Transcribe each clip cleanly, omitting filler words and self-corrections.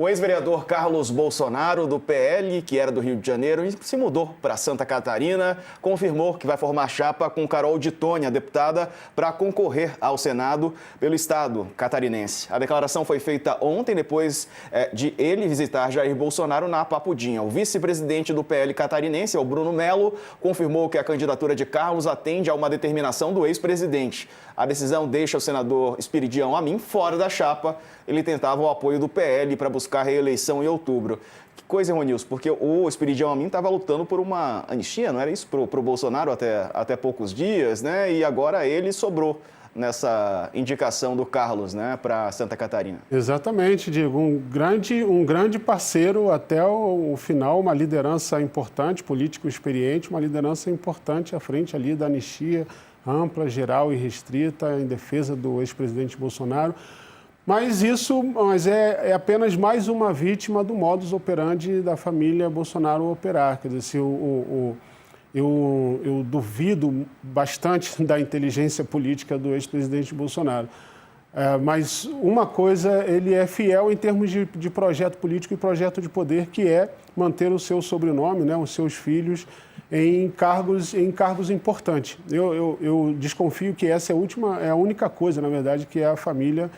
O ex-vereador Carlos Bolsonaro, do PL, que era do Rio de Janeiro, e se mudou para Santa Catarina, confirmou que vai formar chapa com Carol de Tônia, deputada, para concorrer ao Senado pelo estado catarinense. A declaração foi feita ontem, depois de ele visitar Jair Bolsonaro na Papudinha. O vice-presidente do PL catarinense, o Bruno Melo, confirmou que a candidatura de Carlos atende a uma determinação do ex-presidente. A decisão deixa o senador Espiridião Amin fora da chapa. Ele tentava o apoio do PL para buscar reeleição em outubro. Que coisa, Ronilson, porque o Espiridião Amin estava lutando por uma anistia, não era isso? Para o Bolsonaro até poucos dias, né? E agora ele sobrou nessa indicação do Carlos, né, para Santa Catarina. Exatamente, Diego. Um grande parceiro até o final, uma liderança importante, político experiente, uma liderança importante à frente ali da anistia ampla, geral e restrita em defesa do ex-presidente Bolsonaro. Mas é apenas mais uma vítima do modus operandi da família Bolsonaro operar. Quer dizer, eu duvido bastante da inteligência política do ex-presidente Bolsonaro. Mas uma coisa, ele é fiel em termos de projeto político e projeto de poder, que é manter o seu sobrenome, né, os seus filhos, em cargos importantes. Eu desconfio que essa é a única coisa, na verdade, que a família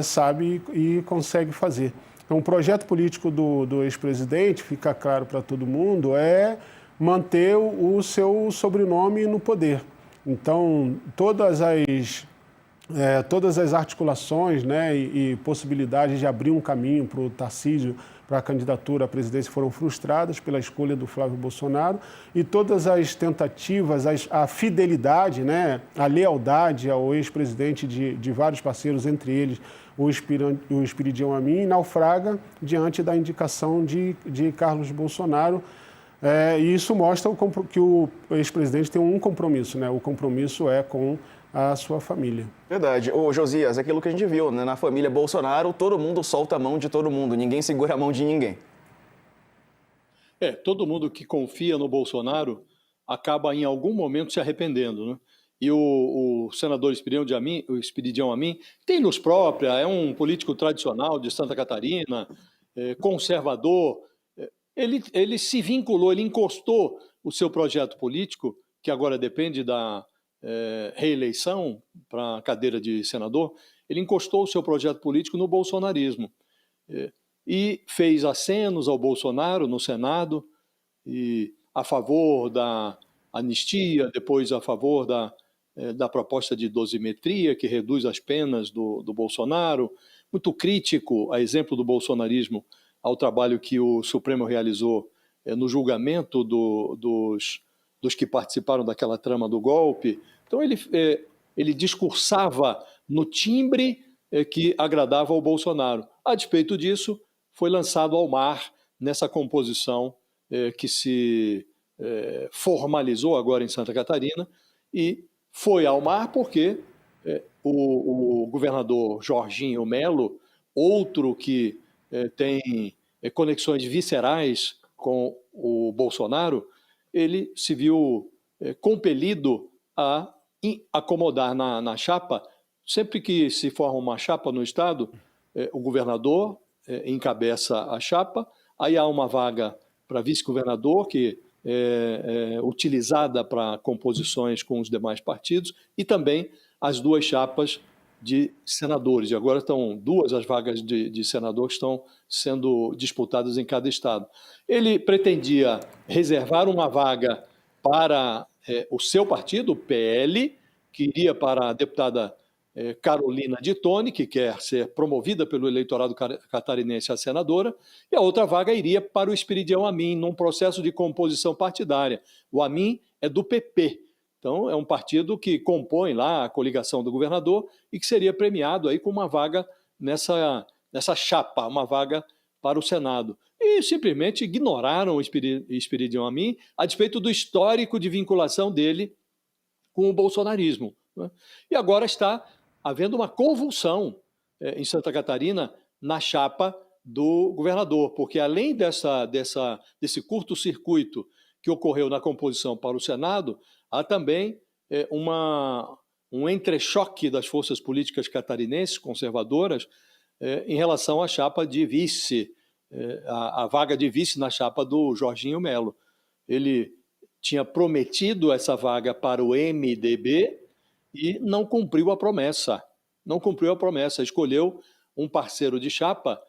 sabe e consegue fazer. Então, o projeto político do ex-presidente, fica claro para todo mundo, é manter o seu sobrenome no poder. Então, todas as articulações, né, e possibilidades de abrir um caminho para o Tarcísio, para a candidatura à presidência, foram frustradas pela escolha do Flávio Bolsonaro, e todas as tentativas, a fidelidade, né, a lealdade ao ex-presidente de vários parceiros, entre eles o Espiridião Amin, naufraga diante da indicação de Carlos Bolsonaro. E isso mostra que o ex-presidente tem um compromisso, né? O compromisso é com a sua família. Verdade. Ô, Josias, aquilo que a gente viu, né? Na família Bolsonaro, todo mundo solta a mão de todo mundo, ninguém segura a mão de ninguém. Todo mundo que confia no Bolsonaro acaba em algum momento se arrependendo, né? E o senador Espiridião Amin tem luz própria, é um político tradicional de Santa Catarina, conservador. Ele se vinculou, ele encostou o seu projeto político, que agora depende da reeleição para a cadeira de senador, ele encostou o seu projeto político no bolsonarismo e fez acenos ao Bolsonaro no Senado, e a favor da anistia, depois a favor da proposta de dosimetria, que reduz as penas do Bolsonaro, muito crítico, a exemplo do bolsonarismo, ao trabalho que o Supremo realizou no julgamento dos que participaram daquela trama do golpe. Então, ele discursava no timbre que agradava ao Bolsonaro. A despeito disso, foi lançado ao mar nessa composição que se formalizou agora em Santa Catarina, e foi ao mar porque o governador Jorginho Melo, outro que tem conexões viscerais com o Bolsonaro, ele se viu compelido a acomodar na chapa. Sempre que se forma uma chapa no Estado, o governador encabeça a chapa, aí há uma vaga para vice-governador, que é utilizada para composições com os demais partidos, e também as duas chapas de senadores. E agora estão duas as vagas de senador que estão sendo disputadas em cada estado. Ele pretendia reservar uma vaga para o seu partido, o PL, que iria para a deputada Carolina de Tônia, que quer ser promovida pelo eleitorado catarinense a senadora, e a outra vaga iria para o Espiridião Amin, num processo de composição partidária. O Amin é do PP, então é um partido que compõe lá a coligação do governador e que seria premiado aí com uma vaga nessa chapa, uma vaga para o Senado. E simplesmente ignoraram o Espiridião Amin, a despeito do histórico de vinculação dele com o bolsonarismo, né? E agora está havendo uma convulsão em Santa Catarina na chapa do governador, porque além desse curto-circuito que ocorreu na composição para o Senado, há também um entrechoque das forças políticas catarinenses conservadoras em relação à chapa de vice, a vaga de vice na chapa do Jorginho Melo. Ele tinha prometido essa vaga para o MDB e não cumpriu a promessa. Não cumpriu a promessa, escolheu um parceiro de chapa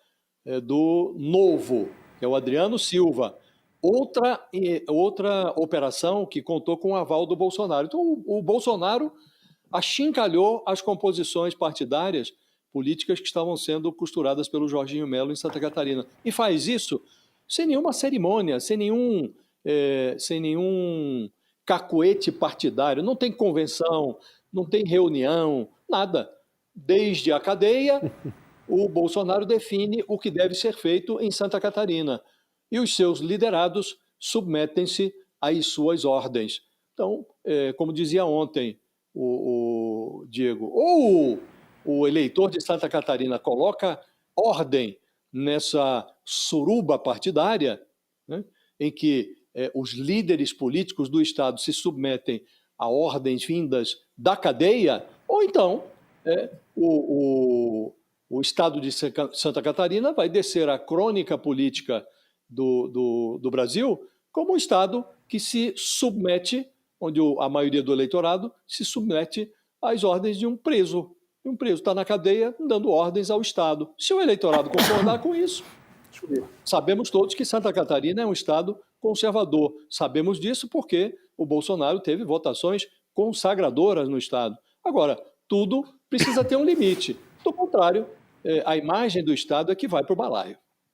do Novo, que é o Adriano Silva. Outra operação que contou com o aval do Bolsonaro. Então, o Bolsonaro achincalhou as composições partidárias políticas que estavam sendo costuradas pelo Jorginho Melo em Santa Catarina. E faz isso sem nenhuma cerimônia, sem nenhum cacuete partidário. Não tem convenção, não tem reunião, nada. Desde a cadeia, o Bolsonaro define o que deve ser feito em Santa Catarina. E os seus liderados submetem-se às suas ordens. Então, como dizia ontem o Diego, ou o eleitor de Santa Catarina coloca ordem nessa suruba partidária, né, em que os líderes políticos do Estado se submetem a ordens vindas da cadeia, ou então o Estado de Santa Catarina vai descer a crônica política do Brasil como um Estado que se submete, onde a maioria do eleitorado se submete às ordens de um preso. E um preso está na cadeia dando ordens ao Estado. Se o eleitorado concordar com isso, sabemos todos que Santa Catarina é um Estado conservador. Sabemos disso porque o Bolsonaro teve votações consagradoras no Estado. Agora, tudo precisa ter um limite. Do contrário, a imagem do Estado é que vai para o balaio.